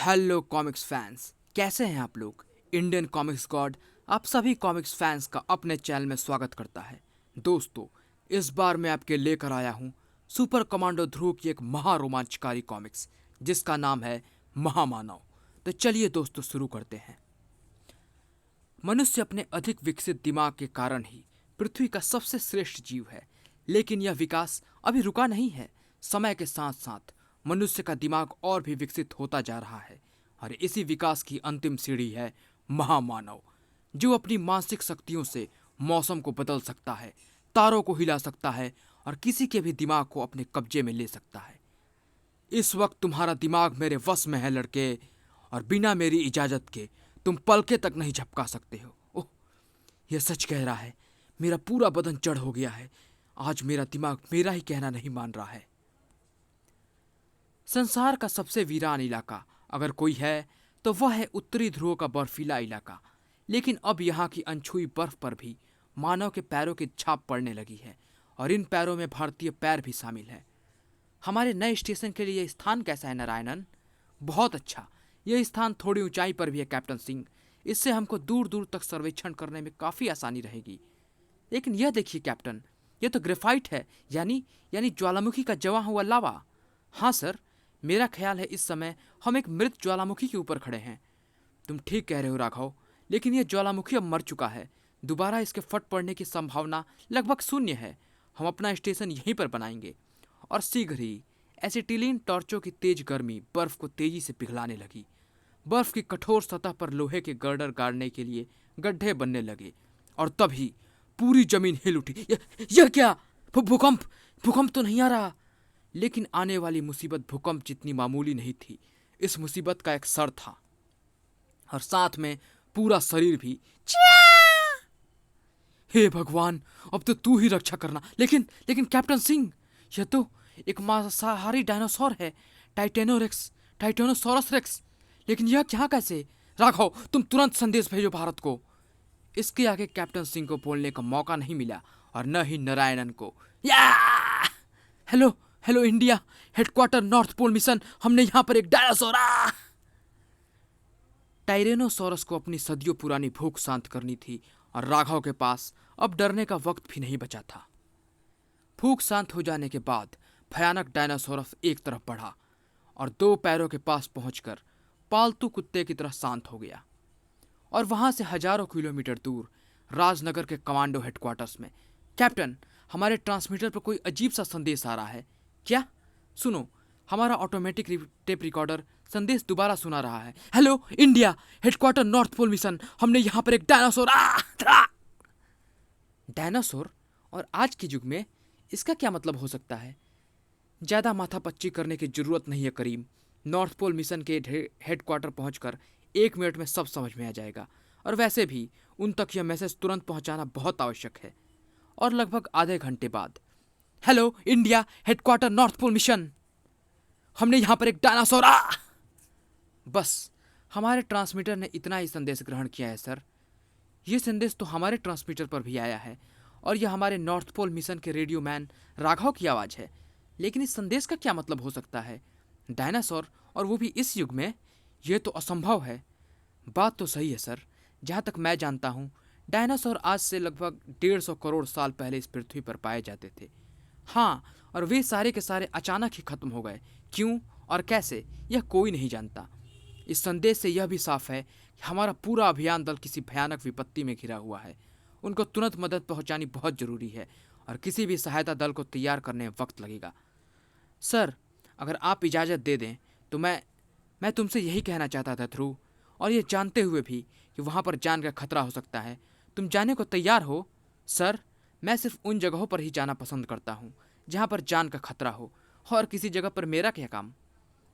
Hello comics fans, कैसे हैं आप लोग। इंडियन कॉमिक्स गॉड आप सभी कॉमिक्स फैंस का अपने चैनल में स्वागत करता है। दोस्तों, इस बार मैं आपके लेकर आया हूं सुपर कमांडो ध्रुव की एक महारोमांचकारी कॉमिक्स जिसका नाम है महामानव। तो चलिए दोस्तों शुरू करते हैं। मनुष्य अपने अधिक विकसित दिमाग के कारण ही पृथ्वी का सबसे श्रेष्ठ जीव है, लेकिन यह विकास अभी रुका नहीं है। समय के साथ साथ मनुष्य का दिमाग और भी विकसित होता जा रहा है और इसी विकास की अंतिम सीढ़ी है महामानव, जो अपनी मानसिक शक्तियों से मौसम को बदल सकता है, तारों को हिला सकता है और किसी के भी दिमाग को अपने कब्जे में ले सकता है। इस वक्त तुम्हारा दिमाग मेरे वश में है लड़के, और बिना मेरी इजाजत के तुम पलके तक नहीं झपका सकते हो। ओह, यह सच कह रहा है। मेरा पूरा बदन जड़ हो गया है। आज मेरा दिमाग मेरा ही कहना नहीं मान रहा है। संसार का सबसे वीरान इलाका अगर कोई है तो वह है उत्तरी ध्रुव का बर्फीला इलाका। लेकिन अब यहाँ की अनछुई बर्फ पर भी मानव के पैरों की छाप पड़ने लगी है, और इन पैरों में भारतीय पैर भी शामिल है। हमारे नए स्टेशन के लिए यह स्थान कैसा है नारायणन? बहुत अच्छा। यह स्थान थोड़ी ऊंचाई पर भी है कैप्टन सिंह। इससे हमको दूर दूर तक सर्वेक्षण करने में काफ़ी आसानी रहेगी। लेकिन यह देखिए कैप्टन, यह तो ग्रेफाइट है, यानी यानी ज्वालामुखी का जमा हुआ लावा। हाँ सर, मेरा ख्याल है इस समय हम एक मृत ज्वालामुखी के ऊपर खड़े हैं। तुम ठीक कह रहे हो राघव, लेकिन यह ज्वालामुखी अब मर चुका है। दोबारा इसके फट पड़ने की संभावना लगभग शून्य है। हम अपना स्टेशन यहीं पर बनाएंगे, और शीघ्र ही एसिटिलीन टॉर्चों की तेज गर्मी बर्फ को तेजी से पिघलाने लगी। बर्फ की कठोर सतह पर लोहे के गर्डर गाड़ने के लिए गड्ढे बनने लगे, और तभी पूरी जमीन हिल उठी। यह क्या? भूकंप! भूकंप तो नहीं आ रहा। लेकिन आने वाली मुसीबत भूकंप जितनी मामूली नहीं थी। इस मुसीबत का एक सर था, और साथ में पूरा शरीर भी। हे भगवान, अब तो तू ही रक्षा करना। लेकिन लेकिन कैप्टन सिंह, यह तो एक मांसाहारी डायनासोर है, टाइटेनोसॉरस रेक्स। लेकिन यह यहाँ कैसे? राघव, तुम तुरंत संदेश भेजो भारत को। इसके आगे कैप्टन सिंह को बोलने का मौका नहीं मिला, और न ही नारायणन को। या! Hello hello India, headquarter North Pole mission, हमने यहाँ पर एक डायनासोर। टाइरेनोसॉरस को अपनी सदियों पुरानी भूख शांत करनी थी, और राघव के पास अब डरने का वक्त भी नहीं बचा था। भूख शांत हो जाने के बाद भयानक डायनासोरस एक तरफ बढ़ा और दो पैरों के पास पहुंचकर पालतू कुत्ते की तरह शांत हो गया। और वहां से हजारों किलोमीटर दूर राजनगर के कमांडो हेडक्वार्टर्स में, कैप्टन, हमारे ट्रांसमीटर पर कोई अजीब सा संदेश आ रहा है। क्या? सुनो, हमारा ऑटोमेटिक टेप रिकॉर्डर संदेश दोबारा सुना रहा है। Hello India, headquarter North Pole mission, हमने यहाँ पर एक डायनासोर। डायनासोर? और आज के युग में इसका क्या मतलब हो सकता है? ज़्यादा माथापच्ची करने की जरूरत नहीं है करीम। नॉर्थ पोल मिशन के हेडक्वार्टर पहुंचकर 1 मिनट में सब समझ में आ जाएगा। और वैसे भी उन तक यह मैसेज तुरंत पहुंचाना बहुत आवश्यक है। और लगभग आधे घंटे बाद, hello India, headquarter North Pole mission, हमने यहाँ पर एक डायनासोर। बस हमारे ट्रांसमीटर ने इतना ही संदेश ग्रहण किया है सर। ये संदेश तो हमारे ट्रांसमीटर पर भी आया है, और यह हमारे नॉर्थ पोल मिशन के रेडियो मैन राघव की आवाज़ है। लेकिन इस संदेश का क्या मतलब हो सकता है? डायनासोर, और वो भी इस युग में? यह तो असंभव है। बात तो सही है सर। जहाँ तक मैं जानता हूँ, डायनासोर आज से लगभग 150 करोड़ साल पहले इस पृथ्वी पर पाए जाते थे। हाँ, और वे सारे के सारे अचानक ही खत्म हो गए। क्यों और कैसे, यह कोई नहीं जानता। इस संदेश से यह भी साफ है कि हमारा पूरा अभियान दल किसी भयानक विपत्ति में घिरा हुआ है। उनको तुरंत मदद पहुंचानी बहुत ज़रूरी है, और किसी भी सहायता दल को तैयार करने में वक्त लगेगा। सर, अगर आप इजाज़त दे दें तो मैं तुमसे यही कहना चाहता था ध्रुव, और ये जानते हुए भी कि वहाँ पर जान का खतरा हो सकता है। तुम जाने को तैयार हो? सर, मैं सिर्फ उन जगहों पर ही जाना पसंद करता हूँ जहाँ पर जान का खतरा हो, और किसी जगह पर मेरा क्या काम।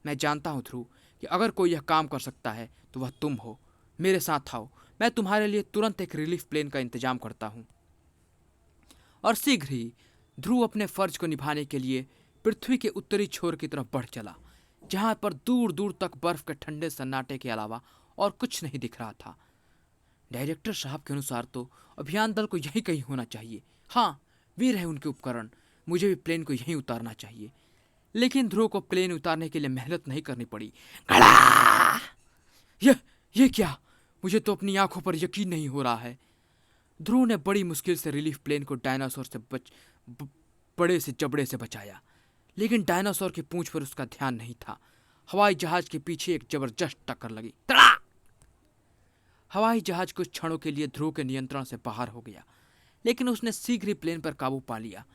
मैं जानता हूँ ध्रुव कि अगर कोई यह काम कर सकता है तो वह तुम हो। मेरे साथ आओ, मैं तुम्हारे लिए तुरंत एक रिलीफ प्लेन का इंतजाम करता हूँ। और शीघ्र ही ध्रुव अपने फर्ज को निभाने के लिए पृथ्वी के उत्तरी छोर की तरफ बढ़ चला, जहाँ पर दूर दूर तक बर्फ के ठंडे सन्नाटे के अलावा और कुछ नहीं दिख रहा था। डायरेक्टर साहब के अनुसार तो अभियान दल को यहीं कहीं होना चाहिए। हाँ, वे रहे उनके उपकरण। मुझे भी प्लेन को यहीं उतारना चाहिए। लेकिन ध्रुव को प्लेन उतारने के लिए मेहनत नहीं करनी पड़ी। घड़ा! ये क्या? मुझे तो अपनी आंखों पर यकीन नहीं हो रहा है। ध्रुव ने बड़ी मुश्किल से रिलीफ प्लेन को डायनासोर से बड़े से जबड़े से बचाया, लेकिन डायनासोर की पूंछ पर उसका ध्यान नहीं था। हवाई जहाज के पीछे एक जबरदस्त टक्कर लगी। तड़ा! हवाई जहाज कुछ क्षणों के लिए ध्रुव के नियंत्रण से बाहर हो गया, लेकिन उसने शीघ्र ही प्लेन पर काबू पा लिया।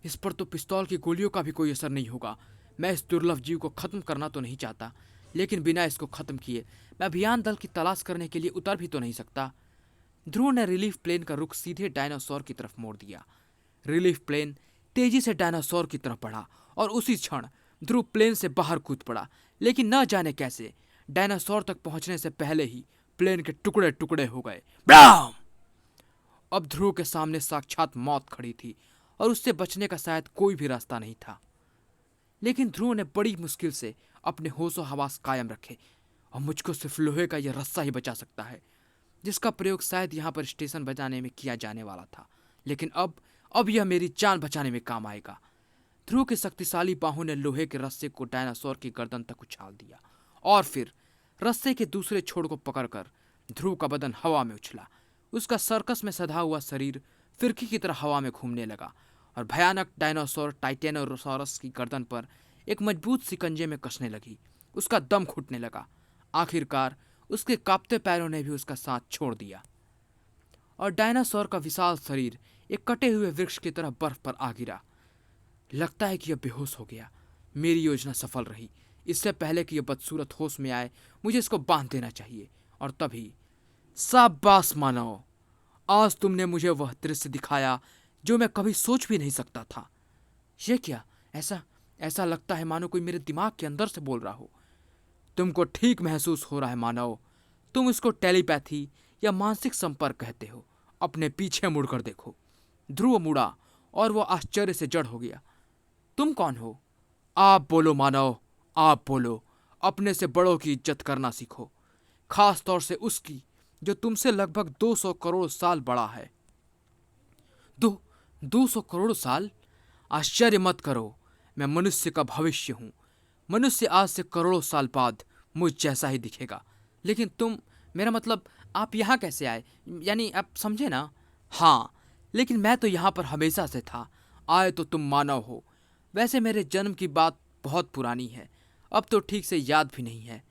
इस पर तो पिस्तौल की गोलियों का भी कोई असर नहीं होगा। मैं इस दुर्लभ जीव को खत्म करना तो नहीं चाहता, लेकिन बिना इसको खत्म किए मैं अभियान दल की तलाश करने के लिए उतर भी तो नहीं सकता। ध्रुव ने रिलीफ प्लेन का रुख सीधे डायनासोर की तरफ मोड़ दिया। रिलीफ प्लेन तेजी से डायनासोर की तरफ बढ़ा और उसी क्षण ध्रुव प्लेन से बाहर कूद पड़ा, लेकिन न जाने कैसे डायनासोर तक पहुंचने से पहले ही प्लेन के टुकड़े टुकड़े हो गए। ब्लाम! अब ध्रुव के सामने साक्षात मौत खड़ी थी और उससे बचने का शायद कोई भी रास्ता नहीं था। लेकिन ध्रुव ने बड़ी मुश्किल से अपने होशो हवास कायम रखे और मुझको सिर्फ लोहे का यह रस्सा ही बचा सकता है, जिसका प्रयोग शायद यहाँ पर स्टेशन बचाने में किया जाने वाला था। लेकिन अब यह मेरी जान बचाने में काम आएगा। ध्रुव की शक्तिशाली बाहों ने लोहे के रस्से को डायनासोर की गर्दन तक उछाल दिया और फिर रस्से के दूसरे छोर को पकड़कर ध्रुव का बदन हवा में उछला। उसका सर्कस में सधा हुआ शरीर फिरकी की तरह हवा में घूमने लगा और भयानक डायनासोर टाइटेनोसॉरस की गर्दन पर एक मजबूत शिकंजे में कसने लगी। उसका दम घुटने लगा। आखिरकार उसके कांपते पैरों ने भी उसका साथ छोड़ दिया और डायनासोर का विशाल शरीर एक कटे हुए वृक्ष की तरह बर्फ पर आ गिरा। लगता है कि यह बेहोश हो गया। मेरी योजना सफल रही। इससे पहले कि यह बदसूरत होश में आए, मुझे इसको बांध देना चाहिए। और तभी, शाबाश मानव, आज तुमने मुझे वह दृश्य दिखाया जो मैं कभी सोच भी नहीं सकता था। यह क्या? ऐसा लगता है मानो कोई मेरे दिमाग के अंदर से बोल रहा हो। तुमको ठीक महसूस हो रहा है मानव। तुम इसको टेलीपैथी या मानसिक संपर्क कहते हो। अपने पीछे मुड़कर देखो। ध्रुव मुड़ा और वो आश्चर्य से जड़ हो गया। तुम कौन हो? आप बोलो मानव, आप बोलो। अपने से बड़ों की इज्जत करना सीखो, खास तौर से उसकी जो तुमसे लगभग 200 करोड़ साल बड़ा है। 200 करोड़ साल? आश्चर्य मत करो, मैं मनुष्य का भविष्य हूं। मनुष्य आज से करोड़ों साल बाद मुझ जैसा ही दिखेगा। लेकिन तुम, मेरा मतलब, आप यहाँ कैसे आए? यानी आप समझे ना? हाँ, लेकिन मैं तो यहाँ पर हमेशा से था। आए तो तुम मानव हो। वैसे मेरे जन्म की बात बहुत पुरानी है, अब तो ठीक से याद भी नहीं है,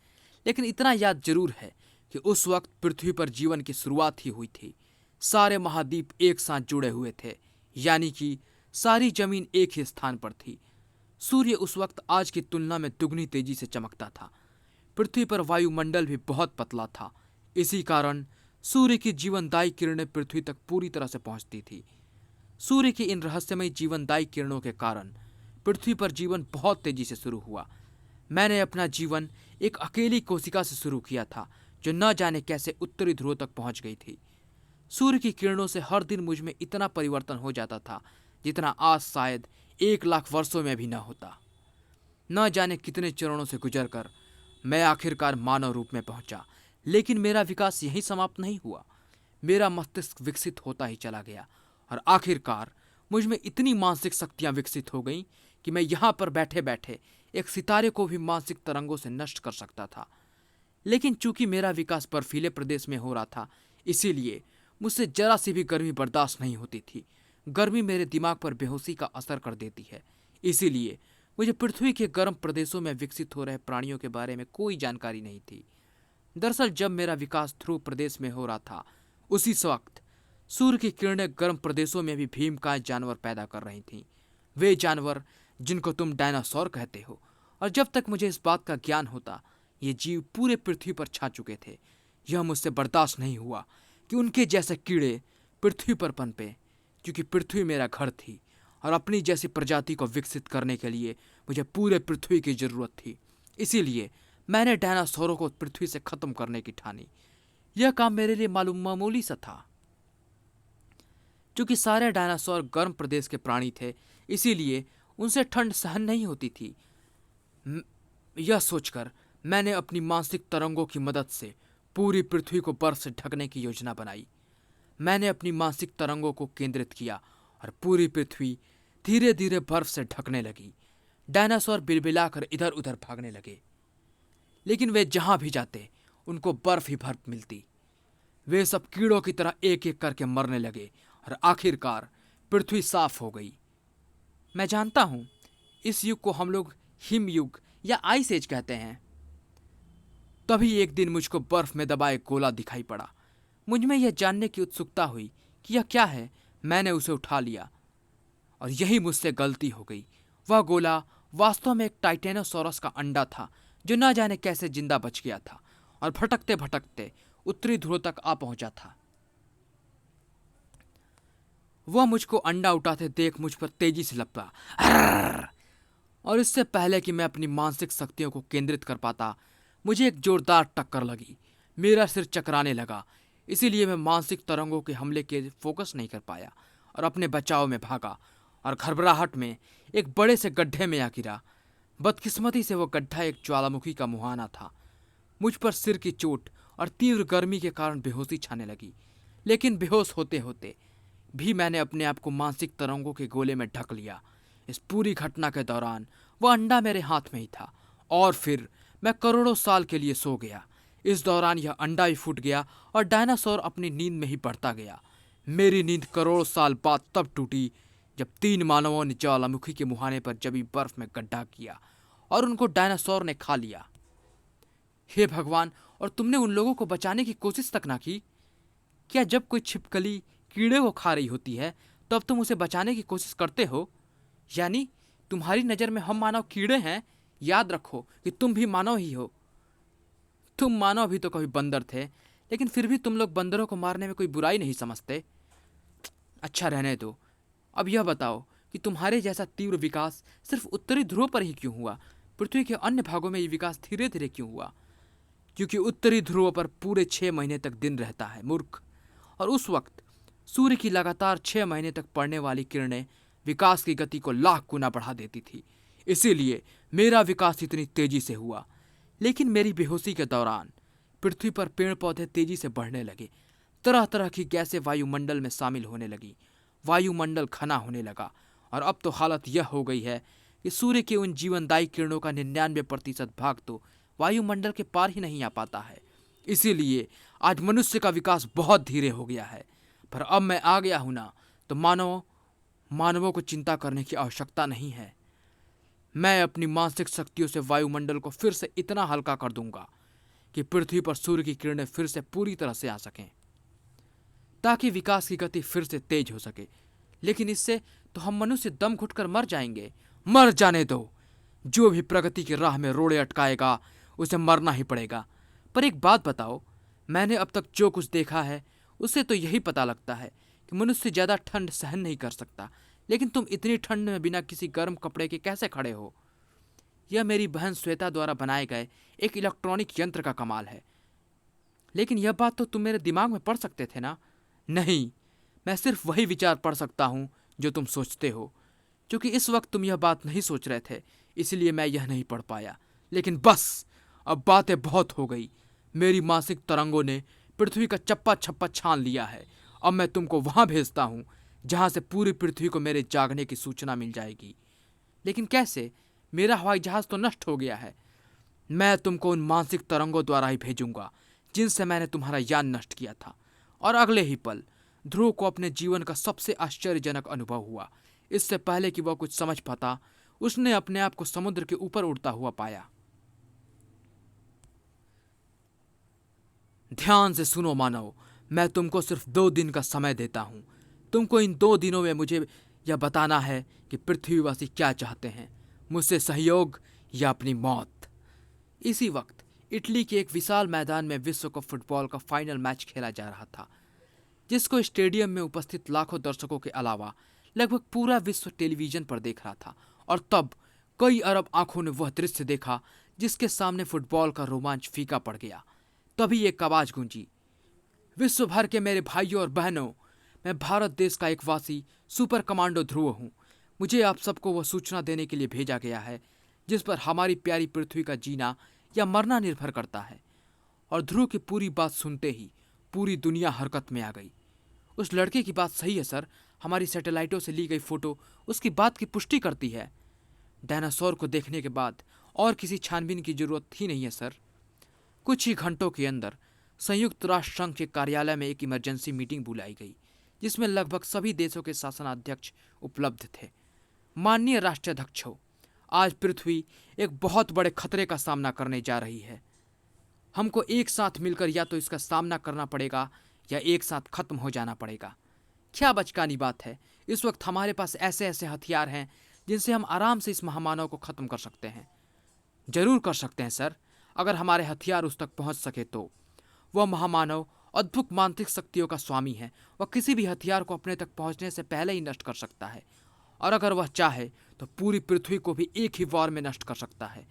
लेकिन इतना याद जरूर है कि उस वक्त पृथ्वी पर जीवन की शुरुआत ही हुई थी। सारे महाद्वीप एक साथ जुड़े हुए थे, यानी कि सारी जमीन एक ही स्थान पर थी। सूर्य उस वक्त आज की तुलना में दुगनी तेजी से चमकता था। पृथ्वी पर वायुमंडल भी बहुत पतला था। इसी कारण सूर्य की जीवनदायी किरणें पृथ्वी तक पूरी तरह से पहुंचती थी। सूर्य की इन रहस्यमयी जीवनदायी किरणों के कारण पृथ्वी पर जीवन बहुत तेजी से शुरू हुआ। मैंने अपना जीवन एक अकेली कोशिका से शुरू किया था, जो न जाने कैसे उत्तरी ध्रुव तक पहुंच गई थी। सूर्य की किरणों से हर दिन मुझ में इतना परिवर्तन हो जाता था जितना आज शायद 1 लाख वर्षों में भी न होता। न जाने कितने चरणों से गुजरकर मैं आखिरकार मानव रूप में पहुंचा। लेकिन मेरा विकास यहीं समाप्त नहीं हुआ। मेरा मस्तिष्क विकसित होता ही चला गया और आखिरकार मुझ में इतनी मानसिक शक्तियां विकसित हो गईं कि मैं यहाँ पर बैठे बैठे एक सितारे को भी मानसिक तरंगों से नष्ट कर सकता था। लेकिन चूंकि मेरा विकास बर्फीले प्रदेश में हो रहा था, इसीलिए मुझसे जरा सी भी गर्मी बर्दाश्त नहीं होती थी। गर्मी मेरे दिमाग पर बेहोशी का असर कर देती है। इसीलिए मुझे पृथ्वी के गर्म प्रदेशों में विकसित हो रहे प्राणियों के बारे में कोई जानकारी नहीं थी। दरअसल जब मेरा विकास ध्रुव प्रदेश में हो रहा था, उसी वक्त सूर्य की किरणें गर्म प्रदेशों में भी भीमकाय जानवर पैदा कर रही थीं। वे जानवर जिनको तुम डायनासोर कहते हो। और जब तक मुझे इस बात का ज्ञान होता, ये जीव पूरे पृथ्वी पर छा चुके थे। यह मुझसे बर्दाश्त नहीं हुआ कि उनके जैसे कीड़े पृथ्वी पर पनपे, क्योंकि पृथ्वी मेरा घर थी और अपनी जैसी प्रजाति को विकसित करने के लिए मुझे पूरे पृथ्वी की जरूरत थी। इसीलिए मैंने डायनासोरों को पृथ्वी से खत्म करने की ठानी। यह काम मेरे लिए मामूली सा था। क्योंकि सारे डायनासोर गर्म प्रदेश के प्राणी थे, इसीलिए उनसे ठंड सहन नहीं होती थी। यह सोचकर मैंने अपनी मानसिक तरंगों की मदद से पूरी पृथ्वी को बर्फ से ढकने की योजना बनाई। मैंने अपनी मानसिक तरंगों को केंद्रित किया और पूरी पृथ्वी धीरे धीरे बर्फ से ढकने लगी। डायनासोर बिलबिलाकर इधर उधर भागने लगे, लेकिन वे जहां भी जाते उनको बर्फ ही बर्फ मिलती। वे सब कीड़ों की तरह एक एक करके मरने लगे और आखिरकार पृथ्वी साफ हो गई। मैं जानता हूं इस युग को हम लोग हिम युग या आइस एज कहते हैं। तभी एक दिन मुझको बर्फ में दबाए गोला दिखाई पड़ा। मुझ में यह जानने की उत्सुकता हुई कि यह क्या है। मैंने उसे उठा लिया और यही मुझसे गलती हो गई। वह गोला वास्तव में एक टाइटेनोसॉरस का अंडा था जो न जाने कैसे जिंदा बच गया था और भटकते भटकते उत्तरी ध्रुव तक आ पहुंचा था। वह मुझको अंडा उठाते देख मुझ पर तेजी से लपका और इससे पहले कि मैं अपनी मानसिक शक्तियों को केंद्रित कर पाता, मुझे एक जोरदार टक्कर लगी। मेरा सिर चकराने लगा, इसीलिए मैं मानसिक तरंगों के हमले के फोकस नहीं कर पाया और अपने बचाव में भागा और घबराहट में एक बड़े से गड्ढे में आ गिरा। बदकिस्मती से वो गड्ढा एक ज्वालामुखी का मुहाना था। मुझ पर सिर की चोट और तीव्र गर्मी के कारण बेहोशी छाने लगी, लेकिन बेहोश होते होते भी मैंने अपने आप को मानसिक तरंगों के गोले में ढक लिया। इस पूरी घटना के दौरान वह अंडा मेरे हाथ में ही था और फिर मैं करोड़ों साल के लिए सो गया। इस दौरान यह अंडा भी फूट गया और डायनासोर अपनी नींद में ही बढ़ता गया। मेरी नींद करोड़ों साल बाद तब टूटी जब 3 मानवों ने ज्वालामुखी के मुहाने पर जमी बर्फ में गड्ढा किया और उनको डायनासोर ने खा लिया। हे भगवान, और तुमने उन लोगों को बचाने की कोशिश तक ना की? क्या जब कोई छिपकली कीड़े को खा रही होती है तब तुम उसे बचाने की कोशिश करते हो? यानी तुम्हारी नजर में हम मानव कीड़े हैं? याद रखो कि तुम भी मानव ही हो। तुम मानव भी तो कभी बंदर थे, लेकिन फिर भी तुम लोग बंदरों को मारने में कोई बुराई नहीं समझते। अच्छा, रहने दो। अब यह बताओ कि तुम्हारे जैसा तीव्र विकास सिर्फ उत्तरी ध्रुव पर ही क्यों हुआ? पृथ्वी के अन्य भागों में ये विकास धीरे धीरे क्यों हुआ? क्योंकि उत्तरी ध्रुव पर पूरे 6 महीने तक दिन रहता है, मूर्ख। और उस वक्त सूर्य की लगातार 6 महीने तक पड़ने वाली किरणें विकास की गति को लाख गुना बढ़ा देती थी। इसीलिए मेरा विकास इतनी तेजी से हुआ। लेकिन मेरी बेहोशी के दौरान पृथ्वी पर पेड़ पौधे तेजी से बढ़ने लगे। तरह तरह की गैसें वायुमंडल में शामिल होने लगी। वायुमंडल घना होने लगा और अब तो हालत यह हो गई है कि सूर्य की उन जीवनदायी किरणों का 99% भाग तो वायुमंडल के पार ही नहीं आ पाता है। इसीलिए आज मनुष्य का विकास बहुत धीरे हो गया है। पर अब मैं आ गया हूं ना, तो मानवों को चिंता करने की आवश्यकता नहीं है। मैं अपनी मानसिक शक्तियों से वायुमंडल को फिर से इतना हल्का कर दूंगा कि पृथ्वी पर सूर्य की किरणें फिर से पूरी तरह से आ सकें, ताकि विकास की गति फिर से तेज हो सके। लेकिन इससे तो हम मनुष्य दम घुटकर मर जाएंगे। मर जाने दो। जो भी प्रगति की राह में रोड़े अटकाएगा उसे मरना ही पड़ेगा। पर एक बात बताओ, मैंने अब तक जो कुछ देखा है उससे तो यही पता लगता है कि मनुष्य ज्यादा ठंड सहन नहीं कर सकता, लेकिन तुम इतनी ठंड में बिना किसी गर्म कपड़े के कैसे खड़े हो? यह मेरी बहन श्वेता द्वारा बनाए गए एक इलेक्ट्रॉनिक यंत्र का कमाल है। लेकिन यह बात तो तुम मेरे दिमाग में पढ़ सकते थे ना? नहीं, मैं सिर्फ वही विचार पढ़ सकता हूं जो तुम सोचते हो। क्योंकि इस वक्त तुम यह बात नहीं सोच रहे थे, इसलिए मैं यह नहीं पढ़ पाया। लेकिन बस, अब बातें बहुत हो गई। मेरी मानसिक तरंगों ने पृथ्वी का चप्पा छप्पा छान लिया है। अब मैं तुमको वहां भेजता हूं जहां से पूरी पृथ्वी को मेरे जागने की सूचना मिल जाएगी। लेकिन कैसे? मेरा हवाई जहाज तो नष्ट हो गया है। मैं तुमको उन मानसिक तरंगों द्वारा ही भेजूंगा जिनसे मैंने तुम्हारा यान नष्ट किया था। और अगले ही पल ध्रुव को अपने जीवन का सबसे आश्चर्यजनक अनुभव हुआ। इससे पहले कि वह कुछ समझ पाता, उसने अपने आप को समुद्र के ऊपर उड़ता हुआ पाया। ध्यान से सुनो मानव, मैं तुमको सिर्फ 2 दिन का समय देता हूं। तुमको इन 2 दिनों में मुझे यह बताना है कि पृथ्वीवासी क्या चाहते हैं, मुझसे सहयोग या अपनी मौत। इसी वक्त इटली के एक विशाल मैदान में विश्व कप फुटबॉल का फाइनल मैच खेला जा रहा था, जिसको स्टेडियम में उपस्थित लाखों दर्शकों के अलावा लगभग पूरा विश्व टेलीविजन पर देख रहा था। और तब कई अरब आंखों ने वह दृश्य देखा जिसके सामने फुटबॉल का रोमांच फीका पड़ गया। तभी एक आवाज गूंजी, विश्व भर के मेरे भाइयों और बहनों, मैं भारत देश का एक वासी सुपर कमांडो ध्रुव हूँ। मुझे आप सबको वह सूचना देने के लिए भेजा गया है जिस पर हमारी प्यारी पृथ्वी का जीना या मरना निर्भर करता है। और ध्रुव की पूरी बात सुनते ही पूरी दुनिया हरकत में आ गई। उस लड़के की बात सही है सर, हमारी सैटेलाइटों से ली गई फोटो उसकी बात की पुष्टि करती है। डायनासोर को देखने के बाद और किसी छानबीन की जरूरत ही नहीं है सर। कुछ ही घंटों के अंदर संयुक्त राष्ट्र संघ के कार्यालय में एक इमरजेंसी मीटिंग बुलाई गई, जिसमें लगभग सभी देशों के शासनाध्यक्ष उपलब्ध थे। माननीय राष्ट्राध्यक्षों, आज पृथ्वी एक बहुत बड़े खतरे का सामना करने जा रही है। हमको एक साथ मिलकर या तो इसका सामना करना पड़ेगा या एक साथ खत्म हो जाना पड़ेगा। क्या बचकानी बात है, इस वक्त हमारे पास ऐसे ऐसे हथियार हैं जिनसे हम आराम से इस महामानव को खत्म कर सकते हैं। जरूर कर सकते हैं सर, अगर हमारे हथियार उस तक पहुंच सके तो। वह महामानव अद्भुत मानसिक शक्तियों का स्वामी है। वह किसी भी हथियार को अपने तक पहुंचने से पहले ही नष्ट कर सकता है, और अगर वह चाहे तो पूरी पृथ्वी को भी एक ही वार में नष्ट कर सकता है।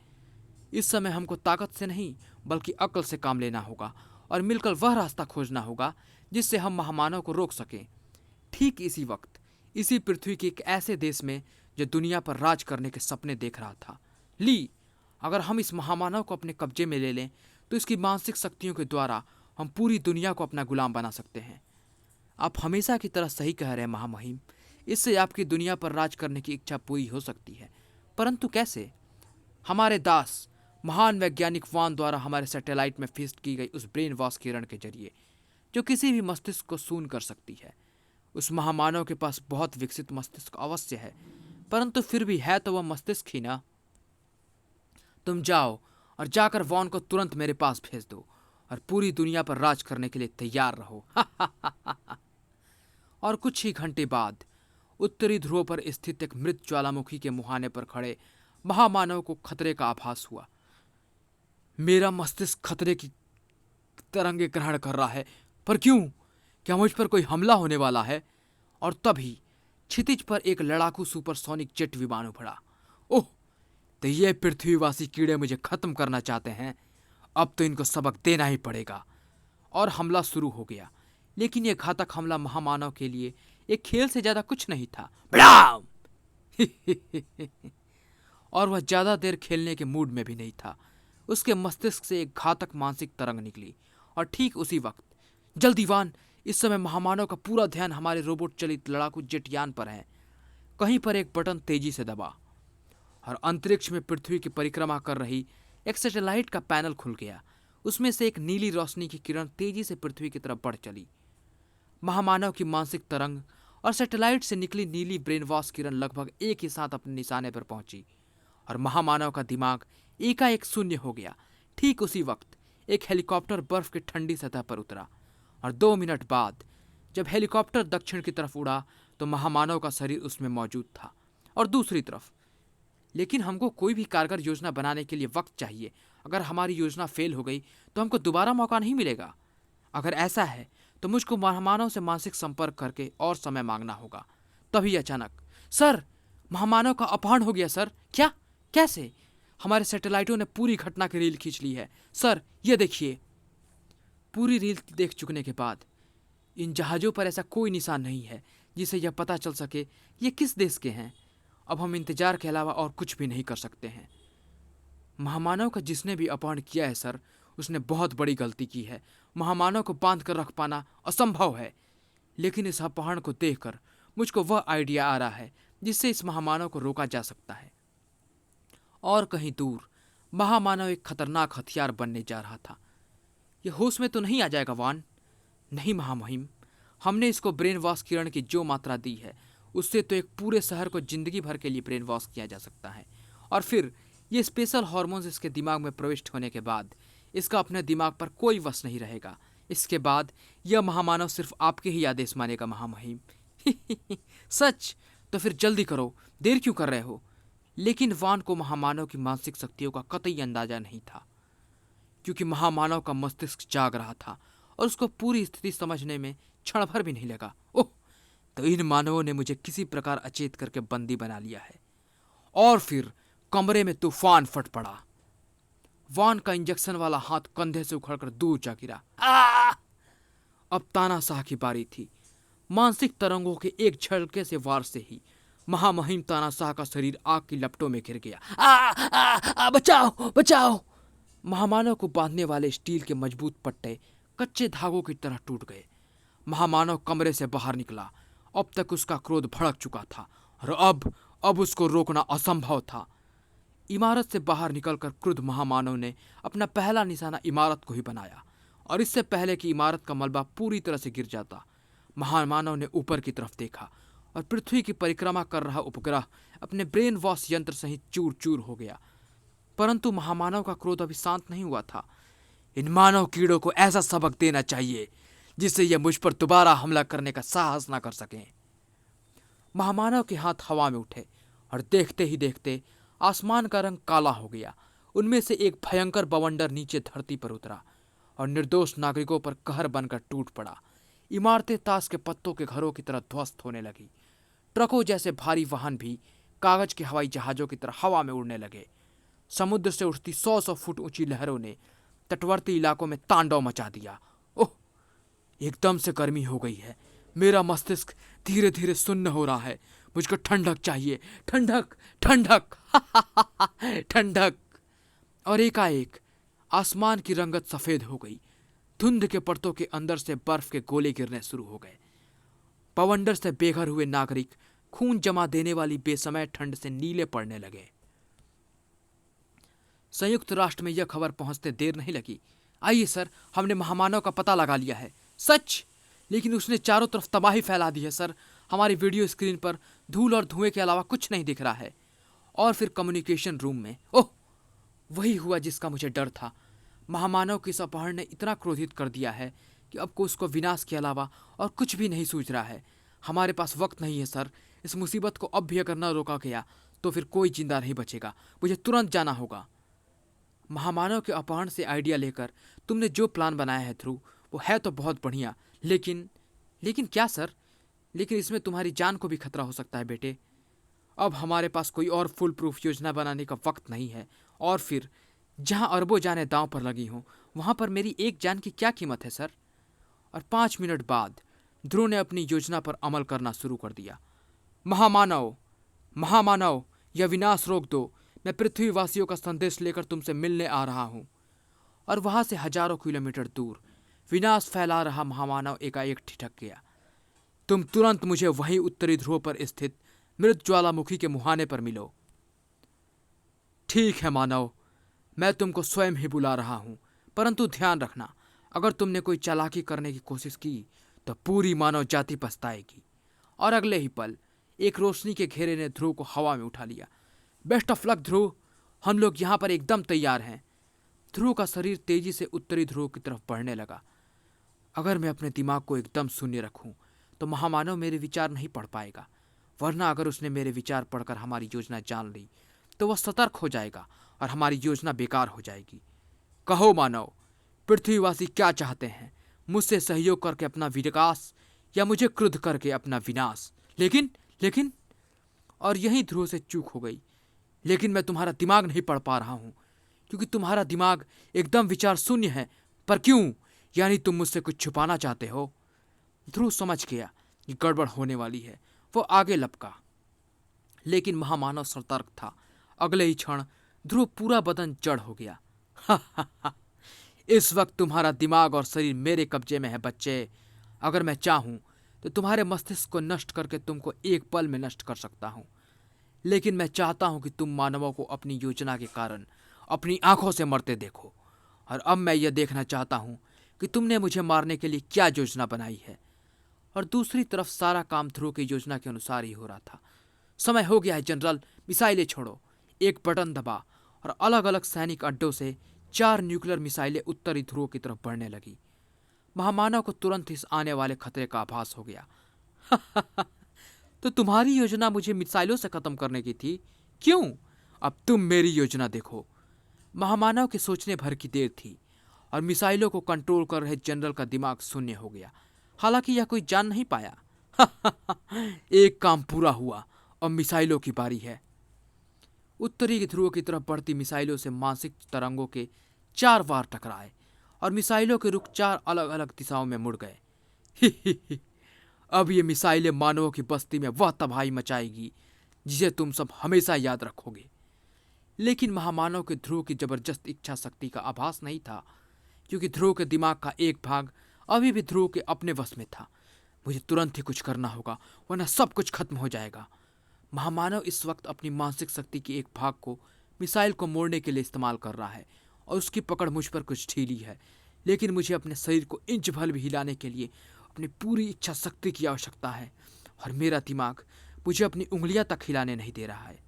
इस समय हमको ताकत से नहीं बल्कि अक्ल से काम लेना होगा और मिलकर वह रास्ता खोजना होगा जिससे हम महामानव को रोक सकें। ठीक इसी वक्त इसी पृथ्वी के एक ऐसे देश में जो दुनिया पर राज करने के सपने देख रहा था। ली, अगर हम इस महामानव को अपने कब्जे में ले लें तो इसकी मानसिक शक्तियों के द्वारा हम पूरी दुनिया को अपना गुलाम बना सकते हैं। आप हमेशा की तरह सही कह रहे हैं महामहिम। इससे आपकी दुनिया पर राज करने की इच्छा पूरी हो सकती है, परंतु कैसे? हमारे दास महान वैज्ञानिक वान द्वारा हमारे सैटेलाइट में फिस्ट की गई उस ब्रेन वॉश किरण के जरिए, जो किसी भी मस्तिष्क को सून कर सकती है। उस महामानव के पास बहुत विकसित मस्तिष्क अवश्य है, परंतु फिर भी है तो वह मस्तिष्क ही ना। तुम जाओ और जाकर वॉन को तुरंत मेरे पास भेज दो और पूरी दुनिया पर राज करने के लिए तैयार रहो। और कुछ ही घंटे बाद उत्तरी ध्रुव पर स्थित एक मृत ज्वालामुखी के मुहाने पर खड़े महामानव को खतरे का आभास हुआ। मेरा मस्तिष्क खतरे की तरंगे ग्रहण कर रहा है, पर क्यों? क्या मुझ पर कोई हमला होने वाला है? और तभी क्षितिज पर एक लड़ाकू सुपरसोनिक जेट विमान उभरा। ओह, तो ये पृथ्वीवासी कीड़े मुझे खत्म करना चाहते हैं। अब तो इनको सबक देना ही पड़ेगा। और हमला शुरू हो गया, लेकिन यह घातक हमला महामानव के लिए एक खेल से ज्यादा कुछ नहीं था। बड़ाम! और वह ज्यादा देर खेलने के मूड में भी नहीं था। उसके मस्तिष्क से एक घातक मानसिक तरंग निकली, और ठीक उसी वक्त, जल्दी वान, इस समय महामानव का पूरा ध्यान हमारे रोबोट चलित लड़ाकू जेट यान पर है। कहीं पर एक बटन तेजी से दबा और अंतरिक्ष में पृथ्वी की परिक्रमा कर रही एक सैटेलाइट का पैनल खुल गया। उसमें से एक नीली रोशनी की किरण तेजी से पृथ्वी की तरफ बढ़ चली। महामानव की मानसिक तरंग और सैटेलाइट से निकली नीली ब्रेन वॉश किरण लगभग एक ही साथ अपने निशाने पर पहुंची, और महामानव का दिमाग एकाएक शून्य हो गया। ठीक उसी वक्त एक हेलीकॉप्टर बर्फ की ठंडी सतह पर उतरा, और 2 मिनट बाद जब हेलीकॉप्टर दक्षिण की तरफ उड़ा तो महामानव का शरीर उसमें मौजूद था, और दूसरी तरफ। लेकिन हमको कोई भी कारगर योजना बनाने के लिए वक्त चाहिए। अगर हमारी योजना फेल हो गई तो हमको दोबारा मौका नहीं मिलेगा। अगर ऐसा है तो मुझको महामानव से मानसिक संपर्क करके और समय मांगना होगा। तभी अचानक, सर, महामानव का अपहरण हो गया सर। क्या? कैसे? हमारे सैटेलाइटों ने पूरी घटना की रील खींच ली है सर, ये देखिए। पूरी रील देख चुकने के बाद इन जहाज़ों पर ऐसा कोई निशान नहीं है जिसे यह पता चल सके ये किस देश के हैं। अब हम इंतजार के अलावा और कुछ भी नहीं कर सकते हैं। महामानव का जिसने भी अपहरण किया है सर, उसने बहुत बड़ी गलती की है। महामानव को बांध कर रख पाना असंभव है। लेकिन इस अपहरण को देखकर मुझको वह आइडिया आ रहा है जिससे इस महामानव को रोका जा सकता है। और कहीं दूर महामानव एक खतरनाक हथियार बनने जा रहा था। यह होश में तो नहीं आ जाएगा वान? नहीं महामहिम, हमने इसको ब्रेन वॉश किरण की जो मात्रा दी है उससे तो एक पूरे शहर को जिंदगी भर के लिए ब्रेन वॉश किया जा सकता है। और फिर ये स्पेशल हार्मोन्स इसके दिमाग में प्रविष्ट होने के बाद इसका अपने दिमाग पर कोई वश नहीं रहेगा। इसके बाद यह महामानव सिर्फ आपके ही आदेश मानेगा महामहिम। सच? तो फिर जल्दी करो, देर क्यों कर रहे हो? लेकिन वान को महामानव की मानसिक शक्तियों का कतई अंदाजा नहीं था, क्योंकि महामानव का मस्तिष्क जाग रहा था और उसको पूरी स्थिति समझने में क्षण भर भी नहीं लगा। ओह, तो इन मानवों ने मुझे किसी प्रकार अचेत करके बंदी बना लिया है। और फिर कमरे में तूफान फट पड़ा। वान का इंजेक्शन वाला हाथ कंधे से उखड़कर दूर जा गिरा। अब तानाशाह की बारी थी। मानसिक तरंगों के एक झटके से वार से ही महामहिम तानाशाह का शरीर आग की लपटों में घिर गया। बचाओ बचाओ! महामानव को बांधने वाले स्टील के मजबूत पट्टे कच्चे धागों की तरह टूट गए। महामानव कमरे से बाहर निकला। अब तक उसका क्रोध भड़क चुका था और अब उसको रोकना असंभव था। इमारत से बाहर निकलकर क्रुद्ध महामानव ने अपना पहला निशाना इमारत को ही बनाया, और इससे पहले कि इमारत का मलबा पूरी तरह से गिर जाता, महामानव ने ऊपर की तरफ देखा और पृथ्वी की परिक्रमा कर रहा उपग्रह अपने ब्रेन वॉश यंत्र सहित चूर चूर हो गया। परंतु महामानव का क्रोध अभी शांत नहीं हुआ था। इन मानव कीड़ों को ऐसा सबक देना चाहिए जिससे यह मुझ पर दोबारा हमला करने का साहस ना कर सकें। महामानव के हाथ हवा में उठे और देखते ही देखते आसमान का रंग काला हो गया। उनमें से एक भयंकर बवंडर नीचे धरती पर उतरा और निर्दोष नागरिकों पर कहर बनकर टूट पड़ा। इमारतें ताश के पत्तों के घरों की तरह ध्वस्त होने लगी। ट्रकों जैसे भारी वाहन भी कागज के हवाई जहाजों की तरह हवा में उड़ने लगे। समुद्र से उठती 100-100 फुट ऊंची लहरों ने तटवर्ती इलाकों में तांडव मचा दिया। ओह, एकदम से गर्मी हो गई है। मेरा मस्तिष्क धीरे धीरे सुन्न हो रहा है। मुझको ठंडक चाहिए, ठंडक, ठंडक, ठंडक। और एकाएक आसमान की रंगत सफेद हो गई। धुंध के परतों के अंदर से बर्फ के गोले गिरने शुरू हो गए। बवंडर से बेघर हुए नागरिक खून जमा देने वाली बेसमय ठंड से नीले पड़ने लगे। संयुक्त राष्ट्र में यह खबर पहुंचते देर नहीं लगी। आइए सर, हमने महामानव का पता लगा लिया है। सच? लेकिन उसने चारों तरफ तबाही फैला दी है सर। हमारी वीडियो स्क्रीन पर धूल और धुएं के अलावा कुछ नहीं दिख रहा है। और फिर कम्युनिकेशन रूम में, ओह, वही हुआ जिसका मुझे डर था। महामानव के इस अपहरण ने इतना क्रोधित कर दिया है कि अब को उसको विनाश के अलावा और कुछ भी नहीं सूझ रहा है। हमारे पास वक्त नहीं है सर। इस मुसीबत को अब भी अगर न रोका गया तो फिर कोई जिंदा नहीं बचेगा। मुझे तुरंत जाना होगा। महामानव के अपहरण से आइडिया लेकर तुमने जो प्लान बनाया है ध्रुव, वो है तो बहुत बढ़िया, लेकिन क्या सर? लेकिन इसमें तुम्हारी जान को भी खतरा हो सकता है बेटे। अब हमारे पास कोई और फुल प्रूफ योजना बनाने का वक्त नहीं है। और फिर जहां अरबों जानें दांव पर लगी हों, वहां पर मेरी एक जान की क्या कीमत है सर? और 5 मिनट बाद ध्रुव ने अपनी योजना पर अमल करना शुरू कर दिया। महामानव, महामानव, यह विनाश रोक दो। मैं पृथ्वीवासियों का संदेश लेकर तुमसे मिलने आ रहा हूं। और वहां से हजारों किलोमीटर दूर विनाश फैला रहा महामानव एकाएक ठिठक गया। तुम तुरंत मुझे वहीं उत्तरी ध्रुव पर स्थित मृत ज्वालामुखी के मुहाने पर मिलो। ठीक है मानव, मैं तुमको स्वयं ही बुला रहा हूं, परंतु ध्यान रखना, अगर तुमने कोई चालाकी करने की कोशिश की तो पूरी मानव जाति पछताएगी। और अगले ही पल एक रोशनी के घेरे ने ध्रुव को हवा में उठा लिया। बेस्ट ऑफ लक ध्रुव, हम लोग यहाँ पर एकदम तैयार हैं। ध्रुव का शरीर तेजी से उत्तरी ध्रुव की तरफ बढ़ने लगा। अगर मैं अपने दिमाग को एकदम शून्य रखूं तो महामानव मेरे विचार नहीं पढ़ पाएगा, वरना अगर उसने मेरे विचार पढ़कर हमारी योजना जान ली तो वह सतर्क हो जाएगा और हमारी योजना बेकार हो जाएगी। कहो मानव, पृथ्वीवासी क्या चाहते हैं? मुझसे सहयोग करके अपना विकास या मुझे क्रुद्ध करके अपना विनाश? लेकिन और यहीं ध्रुव से चूक हो गई। लेकिन मैं तुम्हारा दिमाग नहीं पढ़ पा रहा हूं, क्योंकि तुम्हारा दिमाग एकदम विचार शून्य है। पर क्यों? यानी तुम मुझसे कुछ छुपाना चाहते हो? ध्रुव समझ गया कि गड़बड़ होने वाली है। वो आगे लपका, लेकिन महामानव सतर्क था। अगले ही क्षण ध्रुव पूरा बदन जड़ हो गया। इस वक्त तुम्हारा दिमाग और शरीर मेरे कब्जे में है बच्चे। अगर मैं चाहूं तो तुम्हारे मस्तिष्क को नष्ट करके तुमको एक पल में नष्ट कर सकता हूं। लेकिन मैं चाहता हूं कि तुम मानवों को अपनी योजना के कारण अपनी आंखों से मरते देखो। और अब मैं यह देखना चाहता हूं कि तुमने मुझे मारने के लिए क्या योजना बनाई है। और दूसरी तरफ सारा काम ध्रुव की योजना के अनुसार ही हो रहा था। समय हो गया है जनरल, मिसाइलें छोड़ो। एक बटन दबा और अलग अलग सैनिक अड्डों से 4 न्यूक्लियर मिसाइलें उत्तरी ध्रुव की तरफ बढ़ने लगी। महामानव को तुरंत इस आने वाले खतरे का आभास हो गया। तो तुम्हारी योजना मुझे मिसाइलों से खत्म करने की थी, क्यों? अब तुम मेरी योजना देखो। महामानव के सोचने भर की देर थी और मिसाइलों को कंट्रोल कर रहे जनरल का दिमाग शून्य हो गया। हालांकि यह कोई जान नहीं पाया। एक काम पूरा हुआ और मिसाइलों की बारी है। उत्तरी ध्रुव की तरफ बढ़ती मिसाइलों से मानसिक तरंगों के 4 वार टकराए और मिसाइलों के रुख 4 अलग अलग दिशाओं में मुड़ गए। अब ये मिसाइलें मानवों की बस्ती में वह तबाही मचाएगी जिसे तुम सब हमेशा याद रखोगे। लेकिन महामानव के ध्रुव की जबरदस्त इच्छा शक्ति का आभास नहीं था, क्योंकि ध्रुव के दिमाग का एक भाग अभी भी ध्रुव के अपने वश में था। मुझे तुरंत ही कुछ करना होगा, वरना सब कुछ खत्म हो जाएगा। महामानव इस वक्त अपनी मानसिक शक्ति के एक भाग को मिसाइल को मोड़ने के लिए इस्तेमाल कर रहा है और उसकी पकड़ मुझ पर कुछ ढीली है, लेकिन मुझे अपने शरीर को इंच भर भी हिलाने के लिए अपनी पूरी इच्छा शक्ति की आवश्यकता है और मेरा दिमाग मुझे अपनी उंगलियां तक हिलाने नहीं दे रहा है।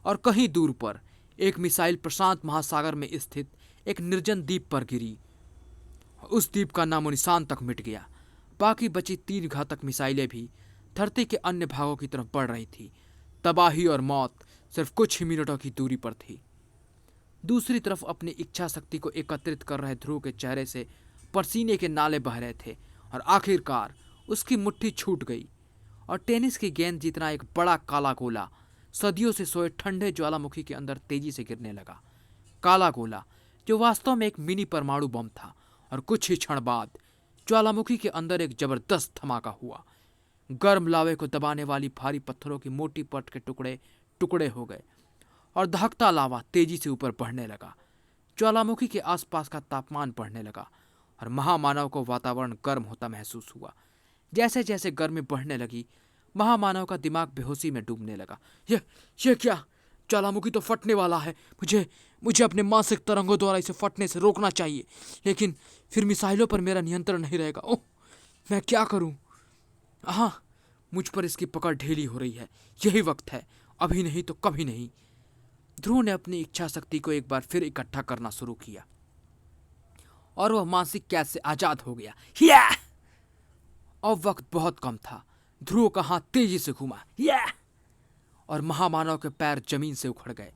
और कहीं दूर पर एक मिसाइल प्रशांत महासागर में स्थित एक निर्जन द्वीप पर गिरी। उस द्वीप का नामो निशान तक मिट गया। बाकी बची 3 घातक मिसाइलें भी धरती के अन्य भागों की तरफ बढ़ रही थी। तबाही और मौत सिर्फ कुछ ही मिनटों की दूरी पर थी। दूसरी तरफ अपनी इच्छा शक्ति को एकत्रित कर रहे ध्रुव के चेहरे से पसीने के नाले बह रहे थे और आखिरकार उसकी मुट्ठी छूट गई और टेनिस की गेंद जितना एक बड़ा काला गोला सदियों से सोए ठंडे ज्वालामुखी के अंदर तेजी से गिरने लगा। काला गोला जो वास्तव में एक मिनी परमाणु बम था। और कुछ ही क्षण बाद ज्वालामुखी के अंदर एक जबरदस्त धमाका हुआ। गर्म लावे को दबाने वाली भारी पत्थरों की मोटी परत के टुकड़े टुकड़े हो गए और दहकता लावा तेजी से ऊपर बढ़ने लगा। ज्वालामुखी के आसपास का तापमान बढ़ने लगा और महामानव को वातावरण गर्म होता महसूस हुआ। जैसे जैसे गर्मी बढ़ने लगी, महामानव का दिमाग बेहोशी में डूबने लगा। ये क्या? ज्वालामुखी तो फटने वाला है। मुझे अपने मानसिक तरंगों द्वारा इसे फटने से रोकना चाहिए, लेकिन फिर मिसाइलों पर मेरा नियंत्रण नहीं रहेगा। ओह, मैं क्या करूं? हाँ, मुझ पर इसकी पकड़ ढीली हो रही है। यही वक्त है, अभी नहीं तो कभी नहीं। ध्रुव ने अपनी इच्छा शक्ति को एक बार फिर इकट्ठा करना शुरू किया और वह मानसिक कैद से आजाद हो गया। अब वक्त बहुत कम था। ध्रुव का हाथ तेजी से घूमा और महामानव के पैर जमीन से उखड़ गए।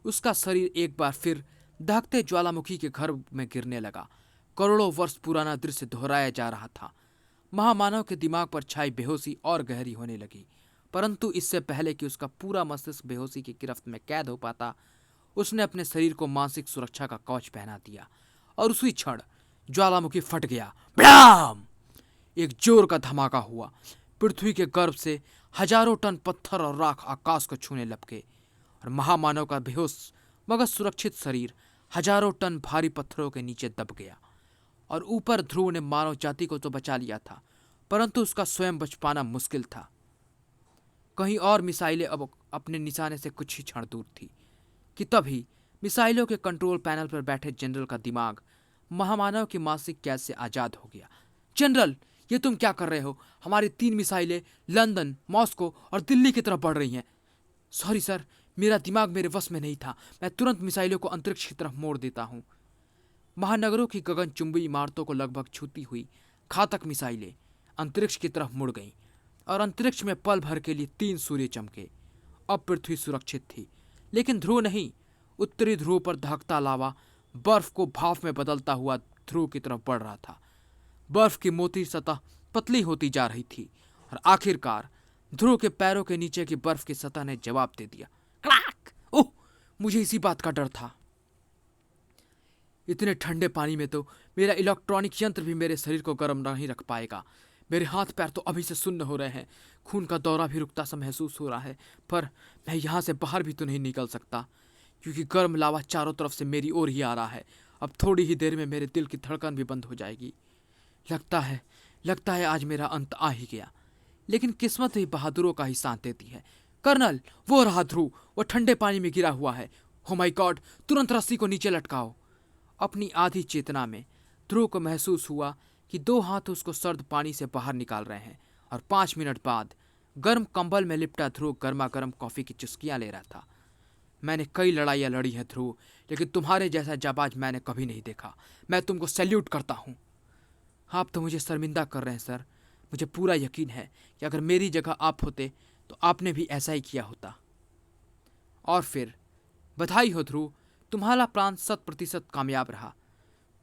उसका शरीर एक बार फिर दहकते ज्वालामुखी के घर में गिरने लगा। करोड़ों वर्ष पुराना दृश्य दोहराया जा रहा था। महामानव के दिमाग पर छाई बेहोशी और गहरी होने लगी, परंतु इससे पहले कि उसका पूरा मस्तिष्क बेहोशी की गिरफ्त में कैद हो पाता, उसने अपने शरीर को मानसिक सुरक्षा का कवच पहना दिया और उसी क्षण ज्वालामुखी फट गया। ब्लाम! एक जोर का धमाका हुआ। पृथ्वी के गर्भ से हजारों टन पत्थर और राख आकाश को छूने लपके और महामानव का बेहोश मगर सुरक्षित शरीर हजारों टन भारी पत्थरों के नीचे दब गया। और ऊपर ध्रुव ने मानव जाति को तो बचा लिया था, परंतु उसका स्वयं बच पाना मुश्किल था। कहीं और मिसाइलें अब अपने निशाने से कुछ ही क्षण दूर थी कि तभी मिसाइलों के कंट्रोल पैनल पर बैठे जनरल का दिमाग महामानव की मानसिक कैद से आजाद हो गया। जनरल, ये तुम क्या कर रहे हो? हमारी 3 मिसाइलें लंदन, मॉस्को और दिल्ली की तरफ बढ़ रही हैं। सॉरी सर, मेरा दिमाग मेरे वश में नहीं था। मैं तुरंत मिसाइलों को अंतरिक्ष की तरफ मोड़ देता हूँ। महानगरों की गगनचुंबी इमारतों को लगभग छूती हुई घातक मिसाइलें अंतरिक्ष की तरफ मुड़ गईं और अंतरिक्ष में पल भर के लिए 3 सूर्य चमके। अब पृथ्वी सुरक्षित थी, लेकिन ध्रुव नहीं। उत्तरी ध्रुव पर दहकता लावा बर्फ को भाप में बदलता हुआ ध्रुव की तरफ बढ़ रहा था। बर्फ की मोटी सतह पतली होती जा रही थी और आखिरकार ध्रुव के पैरों के नीचे की बर्फ की सतह ने जवाब दे दिया। क्लैक! ओह, मुझे इसी बात का डर था। इतने ठंडे पानी में तो मेरा इलेक्ट्रॉनिक यंत्र भी मेरे शरीर को गर्म नहीं रख पाएगा। मेरे हाथ पैर तो अभी से सुन्न हो रहे हैं। खून का दौरा भी रुकता सा महसूस हो रहा है, पर मैं यहाँ से बाहर भी तो नहीं निकल सकता, क्योंकि गर्म लावा चारों तरफ से मेरी ओर ही आ रहा है। अब थोड़ी ही देर में मेरे दिल की धड़कन भी बंद हो जाएगी। लगता है आज मेरा अंत आ ही गया। लेकिन किस्मत ही बहादुरों का ही साथ देती है। कर्नल, वो रहा ध्रुव, वो ठंडे पानी में गिरा हुआ है। ओ माय गॉड, तुरंत रस्सी को नीचे लटकाओ। अपनी आधी चेतना में ध्रुव को महसूस हुआ कि 2 हाथ उसको सर्द पानी से बाहर निकाल रहे हैं और 5 मिनट बाद गर्म कंबल में लिपटा ध्रुव गर्मा गर्म कॉफी की चुस्कियां ले रहा था। मैंने कई लड़ाइयाँ लड़ी हैं ध्रुव, लेकिन तुम्हारे जैसा जाबाज मैंने कभी नहीं देखा। मैं तुमको सैल्यूट करता हूँ। आप तो मुझे शर्मिंदा कर रहे हैं सर। मुझे पूरा यकीन है कि अगर मेरी जगह आप होते तो आपने भी ऐसा ही किया होता। और फिर बधाई हो ध्रुव, तुम्हारा प्लान 100% कामयाब रहा।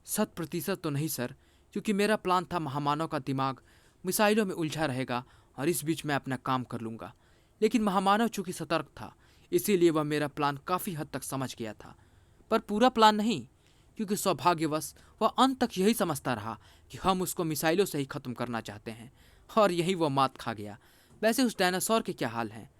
100% तो नहीं सर, क्योंकि मेरा प्लान था महामानव का दिमाग मिसाइलों में उलझा रहेगा और इस बीच मैं अपना काम कर लूँगा। लेकिन महामानव चूंकि सतर्क था, इसीलिए वह मेरा प्लान काफ़ी हद तक समझ गया था, पर पूरा प्लान नहीं, क्योंकि सौभाग्यवश वह अंत तक यही समझता रहा कि हम उसको मिसाइलों से ही ख़त्म करना चाहते हैं, और यही वह मात खा गया। वैसे उस डायनासोर के क्या हाल हैं?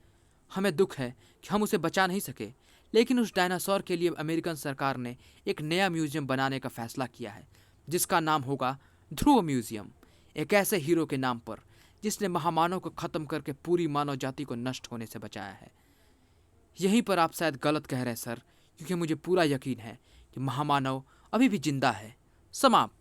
हमें दुख है कि हम उसे बचा नहीं सके, लेकिन उस डायनासोर के लिए अमेरिकन सरकार ने एक नया म्यूजियम बनाने का फैसला किया है, जिसका नाम होगा ध्रुव म्यूजियम, एक ऐसे हीरो के नाम पर जिसने महामानव को ख़त्म करके पूरी मानव जाति को नष्ट होने से बचाया है। यहीं पर आप शायद गलत कह रहे हैं सर, क्योंकि मुझे पूरा यकीन है कि महामानव अभी भी जिंदा है। समाप्त।